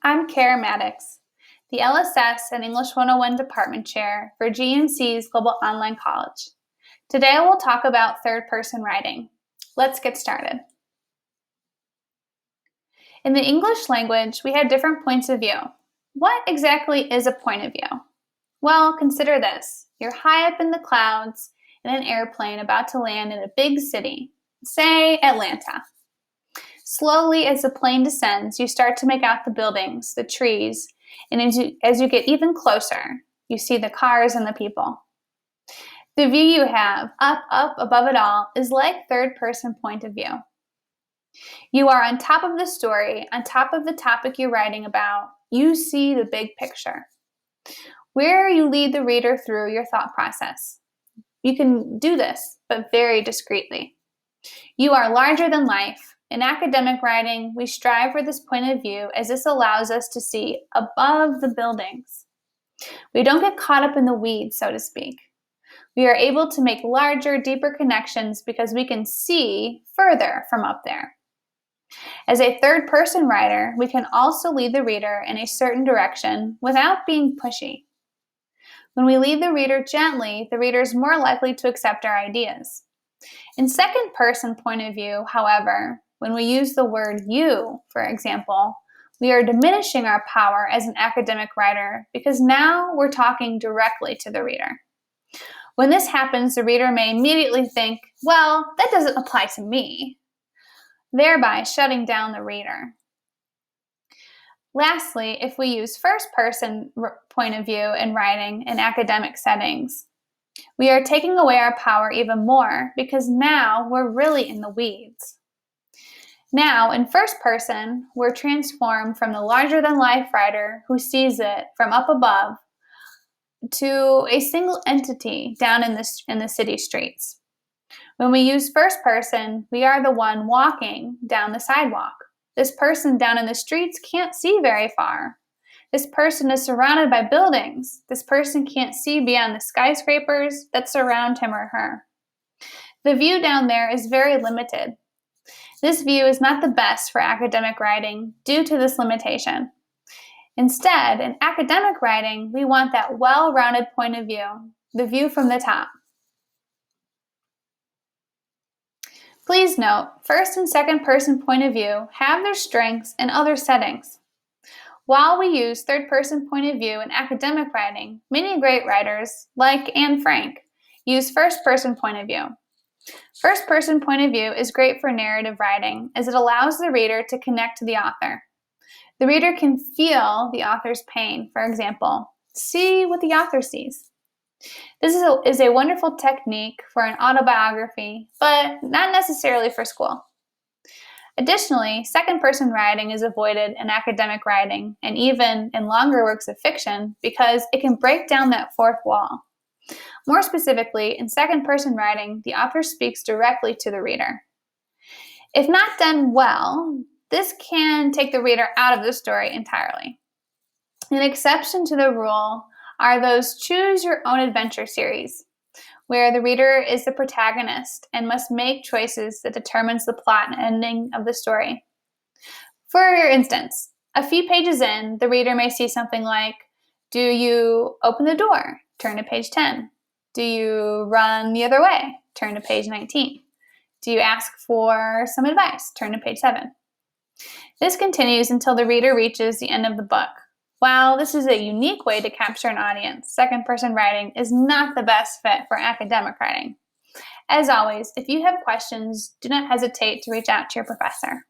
I'm Kara Maddox, the LSS and English 101 Department Chair for GMC's Global Online College. Today I will talk about third-person writing. Let's get started. In the English language, we have different points of view. What exactly is a point of view? Well, consider this. You're high up in the clouds in an airplane about to land in a big city, say Atlanta. Slowly, as the plane descends, you start to make out the buildings, the trees, and as you get even closer, you see the cars and the people. The view you have, up above it all, is like third-person point of view. You are on top of the story, on top of the topic you're writing about. You see the big picture, where you lead the reader through your thought process. You can do this, but very discreetly. You are larger than life. In academic writing, we strive for this point of view as this allows us to see above the buildings. We don't get caught up in the weeds, so to speak. We are able to make larger, deeper connections because we can see further from up there. As a third-person writer, we can also lead the reader in a certain direction without being pushy. When we lead the reader gently, the reader is more likely to accept our ideas. In second-person point of view, however, when we use the word you, for example, we are diminishing our power as an academic writer because now we're talking directly to the reader. When this happens, the reader may immediately think, well, that doesn't apply to me, thereby shutting down the reader. Lastly, if we use first-person point of view in writing in academic settings, we are taking away our power even more because now we're really in the weeds. Now, in first person, we're transformed from the larger-than-life writer who sees it from up above to a single entity down in the city streets. When we use first person, we are the one walking down the sidewalk. This person down in the streets can't see very far. This person is surrounded by buildings. This person can't see beyond the skyscrapers that surround him or her. The view down there is very limited. This view is not the best for academic writing due to this limitation. Instead, in academic writing, we want that well-rounded point of view, the view from the top. Please note, first and second person point of view have their strengths in other settings. While we use third-person point of view in academic writing, many great writers, like Anne Frank, use first-person point of view. First-person point of view is great for narrative writing as it allows the reader to connect to the author. The reader can feel the author's pain, for example, see what the author sees. This is a wonderful technique for an autobiography, but not necessarily for school. Additionally, second-person writing is avoided in academic writing and even in longer works of fiction because it can break down that fourth wall. More specifically, in second-person writing, the author speaks directly to the reader. If not done well, this can take the reader out of the story entirely. An exception to the rule are those choose-your-own-adventure series, where the reader is the protagonist and must make choices that determines the plot and ending of the story. For instance, a few pages in, the reader may see something like, do you open the door? Turn to page 10. Do you run the other way? Turn to page 19. Do you ask for some advice? Turn to page 7. This continues until the reader reaches the end of the book. While this is a unique way to capture an audience, second-person writing is not the best fit for academic writing. As always, if you have questions, do not hesitate to reach out to your professor.